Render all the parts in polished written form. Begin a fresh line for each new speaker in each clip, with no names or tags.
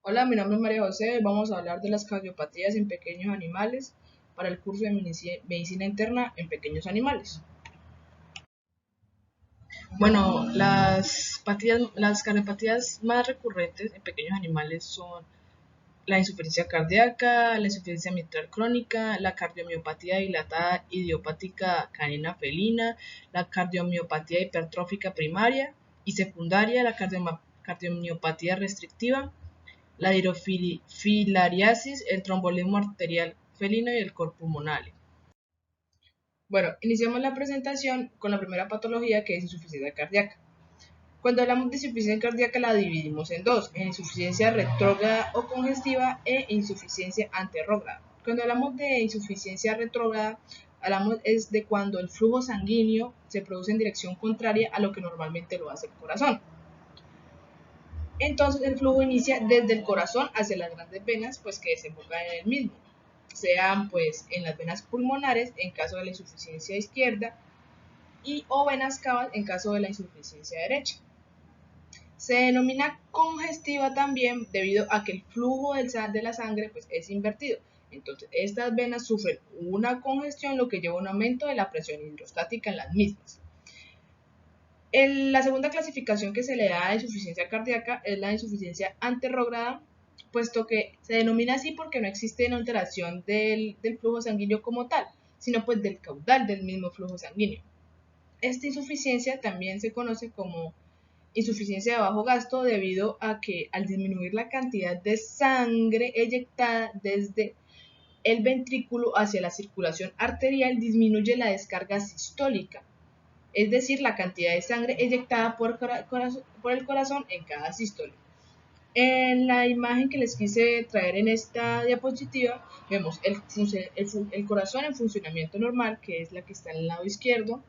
Hola, mi nombre es María José. Vamos a hablar de las cardiopatías en pequeños animales para el curso de medicina interna en pequeños animales. Bueno, las cardiopatías más recurrentes en pequeños animales son la insuficiencia cardíaca, la insuficiencia mitral crónica, la cardiomiopatía dilatada idiopática canina felina, la cardiomiopatía hipertrófica primaria y secundaria, la cardiomiopatía restrictiva, la hidrofilariasis, el trombolismo arterial felino y el cor pulmonale. Bueno, iniciamos la presentación con la primera patología, que es insuficiencia cardíaca. Cuando hablamos de insuficiencia cardíaca la dividimos en dos, en insuficiencia retrógrada o congestiva e insuficiencia anterrógrada. Cuando hablamos de insuficiencia retrógrada, hablamos es de cuando el flujo sanguíneo se produce en dirección contraria a lo que normalmente lo hace el corazón. Entonces el flujo inicia desde el corazón hacia las grandes venas, pues que desembocan en el mismo, sean pues en las venas pulmonares en caso de la insuficiencia izquierda y o venas cavas en caso de la insuficiencia derecha. Se denomina congestiva también debido a que el flujo de la sangre pues, es invertido. Entonces, estas venas sufren una congestión, lo que lleva a un aumento de la presión hidrostática en las mismas. La segunda clasificación que se le da a la insuficiencia cardíaca es la insuficiencia anterrógrada, puesto que se denomina así porque no existe una alteración del flujo sanguíneo como tal, sino pues del caudal del mismo flujo sanguíneo. Esta insuficiencia también se conoce como insuficiencia de bajo gasto debido a que al disminuir la cantidad de sangre eyectada desde el ventrículo hacia la circulación arterial disminuye la descarga sistólica, es decir, la cantidad de sangre eyectada por el corazón en cada sístole. En la imagen que les quise traer en esta diapositiva, vemos el corazón en funcionamiento normal, que es la que está en el lado izquierdo,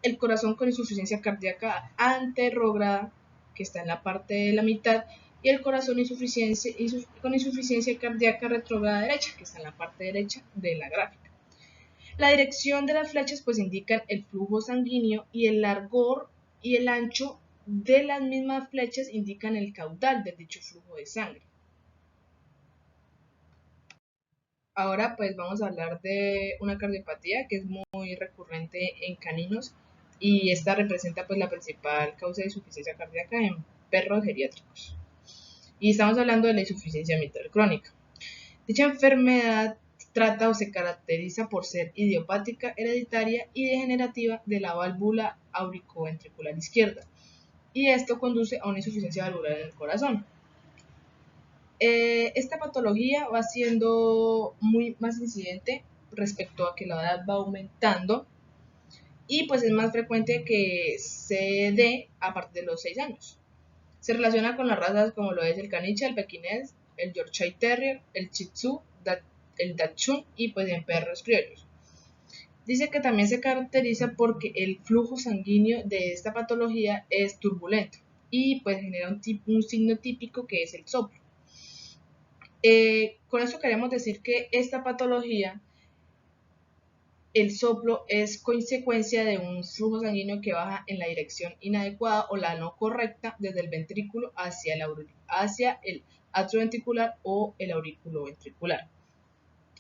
el corazón con insuficiencia cardíaca anterrógrada, que está en la parte de la mitad, y el corazón con insuficiencia cardíaca retrógrada derecha, que está en la parte derecha de la gráfica. La dirección de las flechas pues indican el flujo sanguíneo y el largor y el ancho de las mismas flechas indican el caudal de dicho flujo de sangre. Ahora pues vamos a hablar de una cardiopatía que es muy recurrente en caninos y esta representa pues la principal causa de insuficiencia cardíaca en perros geriátricos. Y estamos hablando de la insuficiencia mitral crónica. Dicha enfermedad trata o se caracteriza por ser idiopática, hereditaria y degenerativa de la válvula auricoventricular izquierda, y esto conduce a una insuficiencia valvular en el corazón. Esta patología va siendo muy más incidente respecto a que la edad va aumentando y pues es más frecuente que se dé a partir de los 6 años. Se relaciona con las razas como lo es el caniche, el pequinés, el Yorkshire Terrier, el Shih Tzu, el Dachshund y pues en perros criollos. Dice que también se caracteriza porque el flujo sanguíneo de esta patología es turbulento y pues genera un signo típico que es el soplo. Con esto queremos decir que esta patología, el soplo es consecuencia de un flujo sanguíneo que baja en la dirección inadecuada o la no correcta desde el ventrículo hacia el atrio ventricular o el aurículo ventricular.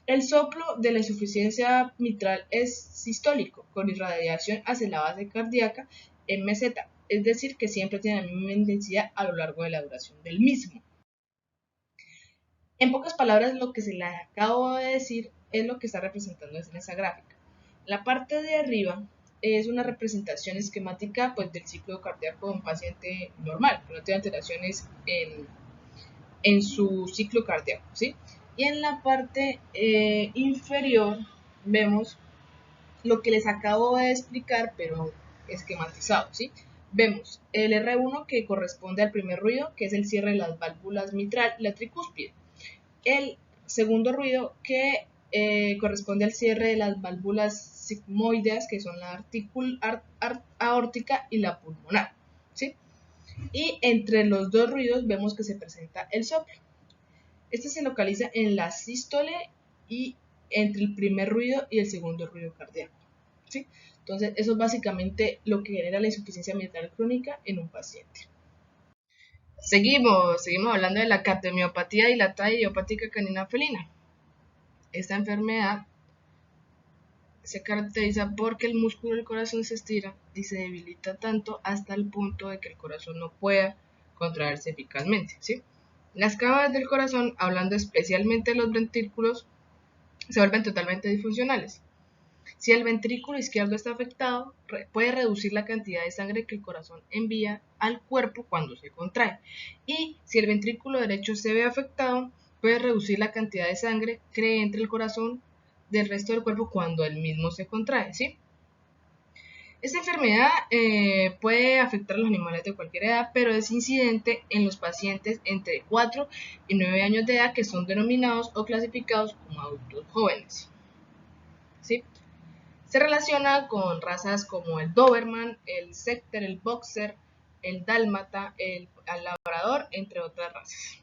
El soplo de la insuficiencia mitral es sistólico, con irradiación hacia la base cardíaca en meseta, es decir, que siempre tiene la misma intensidad a lo largo de la duración del mismo. En pocas palabras, lo que se les acabo de decir es lo que está representando en esa gráfica. La parte de arriba es una representación esquemática pues, del ciclo cardíaco de un paciente normal, que no tiene alteraciones en su ciclo cardíaco, ¿sí? Y en la parte inferior vemos lo que les acabo de explicar, pero esquematizado, ¿sí? Vemos el R1 que corresponde al primer ruido, que es el cierre de las válvulas mitral y la tricúspide. El segundo ruido que corresponde al cierre de las válvulas sigmoideas, que son la aórtica y la pulmonar, ¿sí? Y entre los dos ruidos vemos que se presenta el soplo. Este se localiza en la sístole y entre el primer ruido y el segundo ruido cardíaco, ¿sí? Entonces, eso es básicamente lo que genera la insuficiencia mitral crónica en un paciente. Seguimos hablando de la cardiomiopatía dilatada idiopática canina felina. Esta enfermedad se caracteriza porque el músculo del corazón se estira y se debilita tanto hasta el punto de que el corazón no pueda contraerse eficazmente, ¿sí? Las cámaras del corazón, hablando especialmente de los ventrículos, se vuelven totalmente disfuncionales. Si el ventrículo izquierdo está afectado, puede reducir la cantidad de sangre que el corazón envía al cuerpo cuando se contrae. Y si el ventrículo derecho se ve afectado, puede reducir la cantidad de sangre que entra el corazón del resto del cuerpo cuando el mismo se contrae, ¿sí? Esta enfermedad puede afectar a los animales de cualquier edad, pero es incidente en los pacientes entre 4 y 9 años de edad que son denominados o clasificados como adultos jóvenes, ¿sí? Se relaciona con razas como el Doberman, el Setter, el Boxer, el Dálmata, el Labrador, entre otras razas.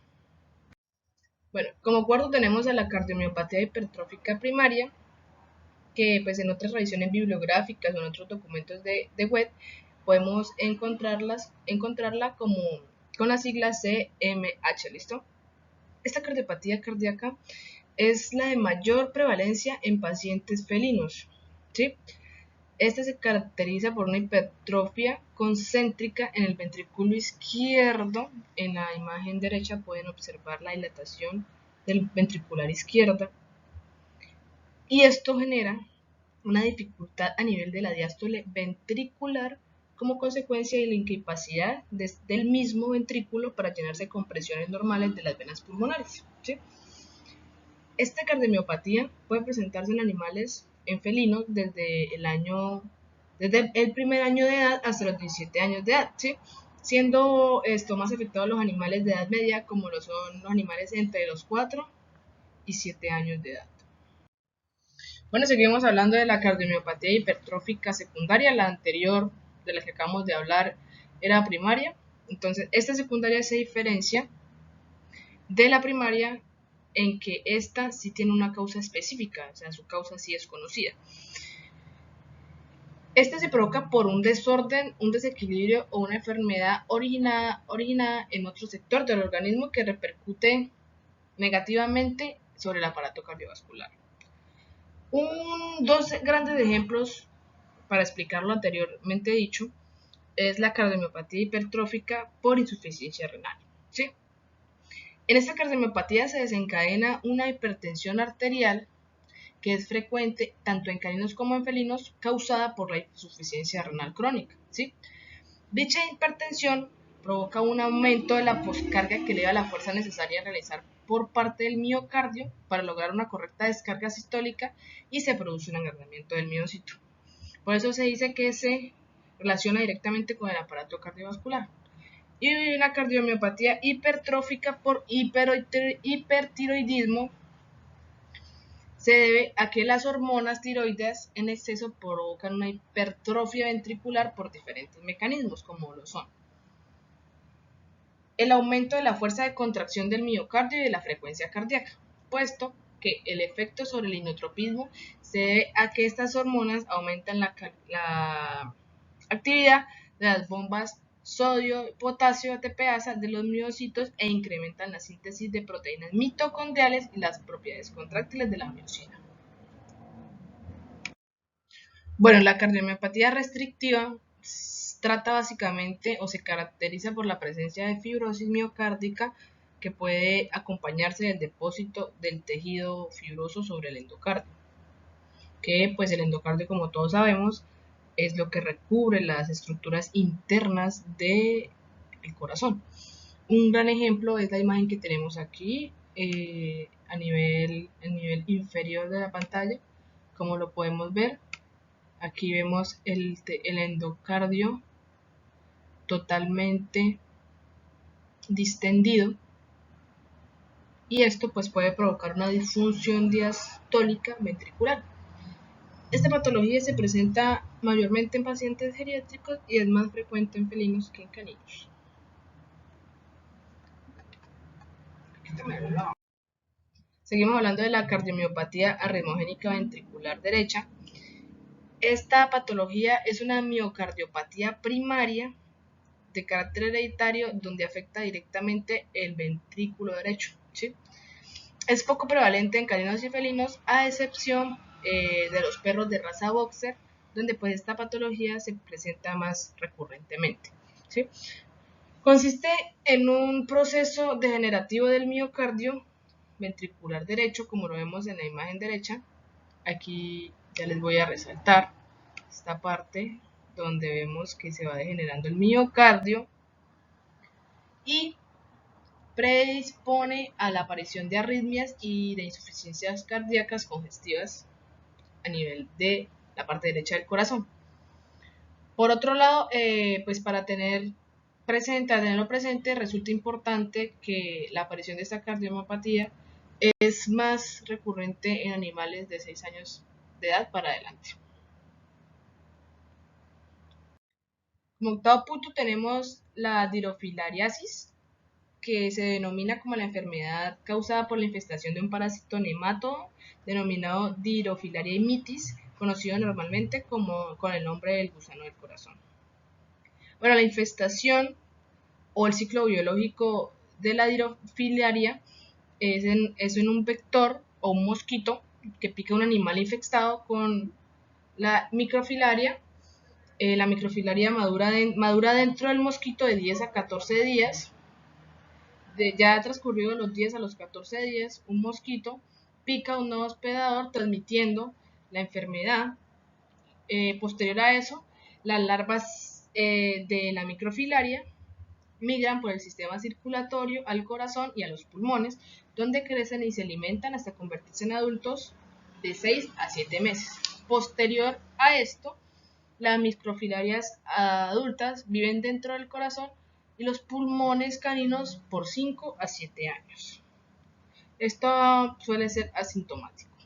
Bueno, como cuarto tenemos a la cardiomiopatía hipertrófica primaria, que pues en otras revisiones bibliográficas o en otros documentos de web podemos encontrarla como con la sigla CMH, ¿listo? Esta cardiopatía cardíaca es la de mayor prevalencia en pacientes felinos, ¿sí? Esta se caracteriza por una hipertrofia concéntrica en el ventrículo izquierdo. En la imagen derecha pueden observar la dilatación del ventricular izquierda. Y esto genera una dificultad a nivel de la diástole ventricular como consecuencia de la incapacidad del mismo ventrículo para llenarse con presiones normales de las venas pulmonares, ¿sí? Esta cardiomiopatía puede presentarse en animales en felinos desde el primer año de edad hasta los 17 años de edad, ¿sí? Siendo esto más afectados los animales de edad media, como lo son los animales entre los 4 y 7 años de edad. Bueno, seguimos hablando de la cardiomiopatía hipertrófica secundaria. La anterior, de la que acabamos de hablar, era primaria. Entonces, esta secundaria se diferencia de la primaria en que esta sí tiene una causa específica, o sea, su causa sí es conocida. Esta se provoca por un desorden, un desequilibrio o una enfermedad originada en otro sector del organismo que repercute negativamente sobre el aparato cardiovascular. Dos grandes ejemplos para explicar lo anteriormente dicho es la cardiomiopatía hipertrófica por insuficiencia renal, ¿sí? En esta cardiomiopatía se desencadena una hipertensión arterial que es frecuente tanto en caninos como en felinos, causada por la insuficiencia renal crónica, ¿sí? Dicha hipertensión provoca un aumento de la poscarga que eleva la fuerza necesaria a realizar por parte del miocardio para lograr una correcta descarga sistólica y se produce un agrandamiento del miocito. Por eso se dice que se relaciona directamente con el aparato cardiovascular. Y una cardiomiopatía hipertrófica por hipertiroidismo se debe a que las hormonas tiroides en exceso provocan una hipertrofia ventricular por diferentes mecanismos, como lo son el aumento de la fuerza de contracción del miocardio y de la frecuencia cardíaca, puesto que el efecto sobre el inotropismo se debe a que estas hormonas aumentan la actividad de las bombas sodio, potasio, ATPasa de los miocitos e incrementan la síntesis de proteínas mitocondriales y las propiedades contráctiles de la miocina. Bueno, la cardiomiopatía restrictiva trata básicamente o se caracteriza por la presencia de fibrosis miocárdica que puede acompañarse del depósito del tejido fibroso sobre el endocardio, que pues el endocardio, como todos sabemos, es lo que recubre las estructuras internas del corazón. Un gran ejemplo es la imagen que tenemos aquí a nivel inferior de la pantalla. Como lo podemos ver, aquí vemos el endocardio totalmente distendido y esto pues puede provocar una disfunción diastólica ventricular. Esta patología se presenta mayormente en pacientes geriátricos y es más frecuente en felinos que en caninos. Seguimos hablando de la cardiomiopatía arritmogénica ventricular derecha. Esta patología es una miocardiopatía primaria de carácter hereditario donde afecta directamente el ventrículo derecho, ¿sí? Es poco prevalente en caninos y felinos, a excepción de los perros de raza boxer, donde pues esta patología se presenta más recurrentemente, ¿sí? Consiste en un proceso degenerativo del miocardio ventricular derecho, como lo vemos en la imagen derecha. Aquí ya les voy a resaltar esta parte donde vemos que se va degenerando el miocardio y predispone a la aparición de arritmias y de insuficiencias cardíacas congestivas a nivel de la parte derecha del corazón. Por otro lado, pues para tenerlo presente, resulta importante que la aparición de esta cardiomopatía es más recurrente en animales de 6 años de edad para adelante. Como octavo punto tenemos la dirofilariasis, que se denomina como la enfermedad causada por la infestación de un parásito nematodo denominado Dirofilaria mitis, conocido normalmente con el nombre del gusano del corazón. Bueno, la infestación o el ciclo biológico de la dirofilaria es en un vector o un mosquito que pica a un animal infectado con la microfilaria. La microfilaria madura dentro del mosquito de 10 a 14 días. Ya transcurridos los 10 a los 14 días, un mosquito pica a un nuevo hospedador transmitiendo la enfermedad. Posterior a eso, las larvas de la microfilaria migran por el sistema circulatorio al corazón y a los pulmones, donde crecen y se alimentan hasta convertirse en adultos de 6 a 7 meses. Posterior a esto, las microfilarias adultas viven dentro del corazón y los pulmones caninos por 5 a 7 años. Esto suele ser asintomático,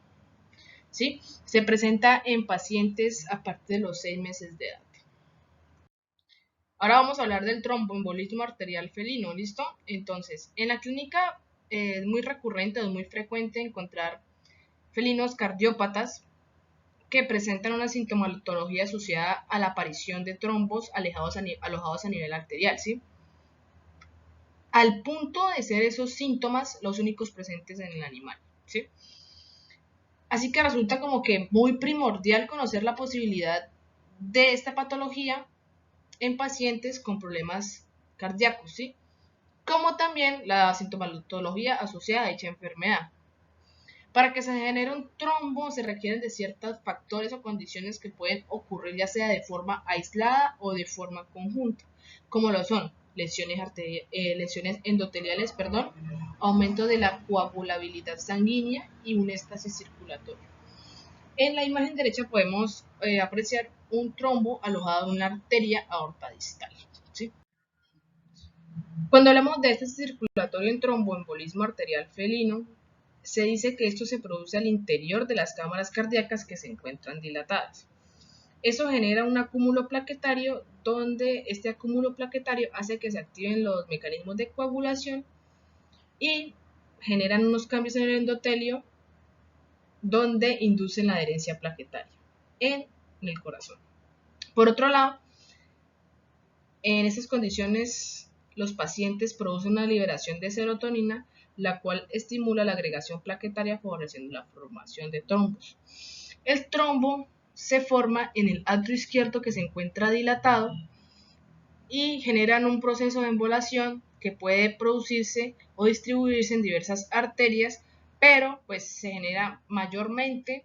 ¿sí? Se presenta en pacientes a partir de los 6 meses de edad. Ahora vamos a hablar del tromboembolismo arterial felino, ¿listo? Entonces, en la clínica es muy recurrente, es muy frecuente encontrar felinos cardiópatas que presentan una sintomatología asociada a la aparición de trombos alojados a nivel arterial, ¿sí? Al punto de ser esos síntomas los únicos presentes en el animal, ¿sí? Así que resulta como que muy primordial conocer la posibilidad de esta patología en pacientes con problemas cardíacos, ¿sí? Como también la sintomatología asociada a dicha enfermedad. Para que se genere un trombo se requieren de ciertos factores o condiciones que pueden ocurrir ya sea de forma aislada o de forma conjunta, como lo son lesiones endoteliales, aumento de la coagulabilidad sanguínea y un éxtasis circulatorio. En la imagen derecha podemos apreciar un trombo alojado en una arteria aorta distal, ¿sí? Cuando hablamos de este circulatorio en tromboembolismo arterial felino, se dice que esto se produce al interior de las cámaras cardíacas que se encuentran dilatadas. Eso genera un acúmulo plaquetario donde este acúmulo plaquetario hace que se activen los mecanismos de coagulación y generan unos cambios en el endotelio donde inducen la adherencia plaquetaria en el corazón. Por otro lado, en estas condiciones los pacientes producen una liberación de serotonina, la cual estimula la agregación plaquetaria favoreciendo la formación de trombos. El trombo se forma en el atrio izquierdo que se encuentra dilatado y generan un proceso de embolación que puede producirse o distribuirse en diversas arterias, pero pues se genera mayormente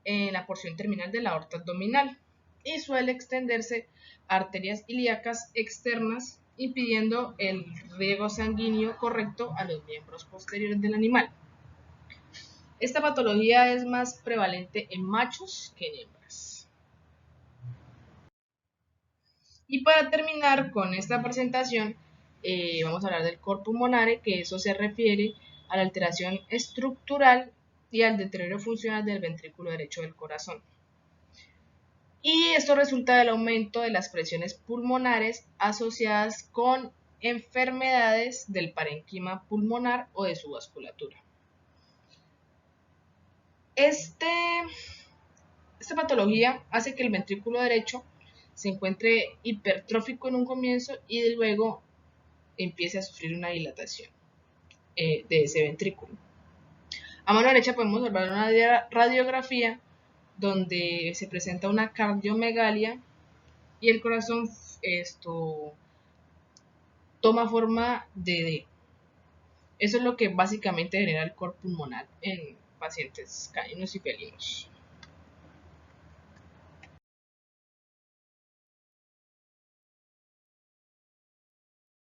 en la porción terminal de la aorta abdominal y suele extenderse a arterias ilíacas externas, impidiendo el riego sanguíneo correcto a los miembros posteriores del animal. Esta patología es más prevalente en machos que en hembras. Y para terminar con esta presentación, vamos a hablar del cor pulmonare, que eso se refiere a la alteración estructural y al deterioro funcional del ventrículo derecho del corazón. Y esto resulta del aumento de las presiones pulmonares asociadas con enfermedades del parénquima pulmonar o de su vasculatura. Esta patología hace que el ventrículo derecho se encuentre hipertrófico en un comienzo y luego empiece a sufrir una dilatación de ese ventrículo. A mano derecha podemos observar una radiografía donde se presenta una cardiomegalia y el corazón toma forma de D. Eso es lo que básicamente genera el cor pulmonar en pacientes caninos y felinos.